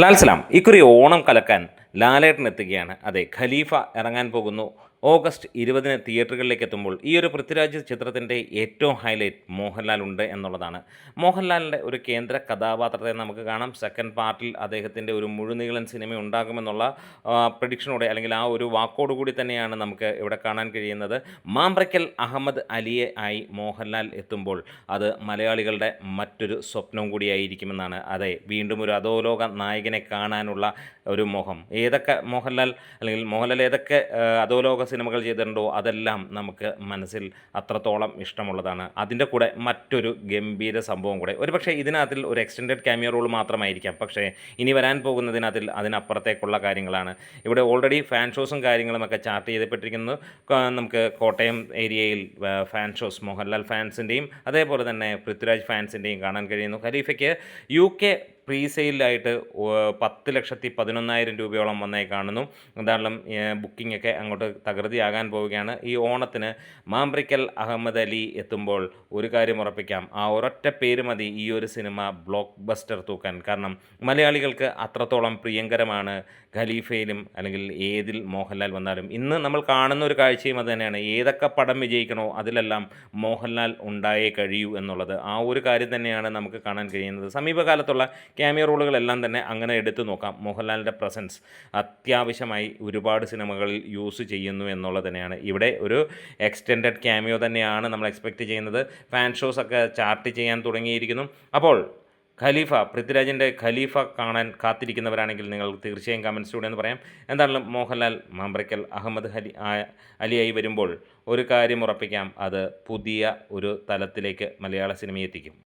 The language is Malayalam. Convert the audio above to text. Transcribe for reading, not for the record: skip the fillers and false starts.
ലാൽസലാം ഇക്കുറി ഓണം കലക്കാൻ ലാലേട്ടൻ എത്തുകയാണ്. അതെ, ഖലീഫ ഇറങ്ങാൻ പോകുന്നു. ഓഗസ്റ്റ് 20-ന് തിയേറ്ററുകളിലേക്ക് എത്തുമ്പോൾ ഈ ഒരു പൃഥ്വിരാജ് ചിത്രത്തിൻ്റെ ഏറ്റവും ഹൈലൈറ്റ് മോഹൻലാൽ ഉണ്ട് എന്നുള്ളതാണ്. മോഹൻലാലിൻ്റെ ഒരു കേന്ദ്ര കഥാപാത്രത്തെ നമുക്ക് കാണാം. സെക്കൻഡ് പാർട്ടിൽ അദ്ദേഹത്തിൻ്റെ ഒരു മുഴുനീളൻ സിനിമ ഉണ്ടാകുമെന്നുള്ള പ്രഡിക്ഷനോടെ അല്ലെങ്കിൽ ആ ഒരു വാക്കോടുകൂടി തന്നെയാണ് നമുക്ക് ഇവിടെ കാണാൻ കഴിയുന്നത്. മാമ്പ്രയ്ക്കൽ അഹമ്മദ് അലിയെ ആയി മോഹൻലാൽ എത്തുമ്പോൾ അത് മലയാളികളുടെ മറ്റൊരു സ്വപ്നവും കൂടിയായിരിക്കുമെന്നാണ്. അതെ, വീണ്ടും ഒരു അധോലോക നായകനെ കാണാനുള്ള ഒരു മോഹം. മോഹൻലാൽ ഏതൊക്കെ അധോലോക സിനിമകൾ ചെയ്തിട്ടുണ്ടോ അതെല്ലാം നമുക്ക് മനസ്സിൽ അത്രത്തോളം ഇഷ്ടമുള്ളതാണ്. അതിൻ്റെ കൂടെ മറ്റൊരു ഗംഭീര സംഭവം കൂടെ, ഒരുപക്ഷെ ഇതിനകത്തിൽ ഒരു എക്സ്റ്റെൻഡഡ് ക്യാമിയോ റോൾ മാത്രമായിരിക്കാം, പക്ഷേ ഇനി വരാൻ പോകുന്നതിനകത്തിൽ അതിനപ്പുറത്തേക്കുള്ള കാര്യങ്ങളാണ്. ഇവിടെ ഓൾറെഡി ഫാൻ ഷോസും കാര്യങ്ങളുമൊക്കെ ചാർട്ട് ചെയ്യപ്പെട്ടിരിക്കുന്നു. നമുക്ക് കോട്ടയം ഏരിയയിൽ ഫാൻ ഷോസ് മോഹൻലാൽ ഫാൻസിൻ്റെയും അതേപോലെ തന്നെ പൃഥ്വിരാജ് ഫാൻസിൻ്റെയും കാണാൻ കഴിയുന്നു. ഖലീഫയ്ക്ക് UK പ്രീ സെയിലായിട്ട് 10,11,000 രൂപയോളം വന്നായി കാണുന്നു. എന്തായാലും ബുക്കിംഗ് ഒക്കെ അങ്ങോട്ട് തകൃതിയാകാൻ പോവുകയാണ്. ഈ ഓണത്തിന് മാമ്പ്രയ്ക്കൽ അഹമ്മദ് അലി എത്തുമ്പോൾ ഒരു കാര്യം ഉറപ്പിക്കാം, ആ ഒരൊറ്റ പേര് മതി ഈ ഒരു സിനിമ ബ്ലോക്ക് ബസ്റ്റർ തൂക്കാൻ. കാരണം മലയാളികൾക്ക് അത്രത്തോളം പ്രിയങ്കരമാണ് ഖലീഫയിലും അല്ലെങ്കിൽ ഏതിൽ മോഹൻലാൽ വന്നാലും. ഇന്ന് നമ്മൾ കാണുന്ന ഒരു കാഴ്ചയും അത് തന്നെയാണ്. ഏതൊക്കെ പടം വിജയിക്കണോ അതിലെല്ലാം മോഹൻലാൽ ഉണ്ടായേ കഴിയൂ എന്നുള്ളത്. ആ ഒരു കാര്യം തന്നെയാണ് നമുക്ക് കാണാൻ കഴിയുന്നത്. സമീപകാലത്തുള്ള ക്യാമിയോ റോളുകളെല്ലാം തന്നെ അങ്ങനെ എടുത്തു നോക്കാം. മോഹൻലാലിൻ്റെ പ്രസൻസ് അത്യാവശ്യമായി ഒരുപാട് സിനിമകളിൽ യൂസ് ചെയ്യുന്നു എന്നുള്ളത് തന്നെയാണ്. ഇവിടെ ഒരു എക്സ്റ്റെൻഡഡ് ക്യാമിയോ തന്നെയാണ് നമ്മൾ എക്സ്പെക്റ്റ് ചെയ്യുന്നത്. ഫാൻ ഷോസൊക്കെ ചാർട്ട് ചെയ്യാൻ തുടങ്ങിയിരിക്കുന്നു. അപ്പോൾ പൃഥ്വിരാജിൻ്റെ ഖലീഫ കാണാൻ കാത്തിരിക്കുന്നവരാണെങ്കിൽ നിങ്ങൾ തീർച്ചയായും കമൻസിലൂടെ എന്ന് പറയാം. എന്തായാലും മോഹൻലാൽ മാമ്പ്രയ്ക്കൽ അഹമ്മദ് അലിയായി വരുമ്പോൾ ഒരു കാര്യം ഉറപ്പിക്കാം, അത് പുതിയ ഒരു തലത്തിലേക്ക് മലയാള സിനിമയെ എത്തിക്കും.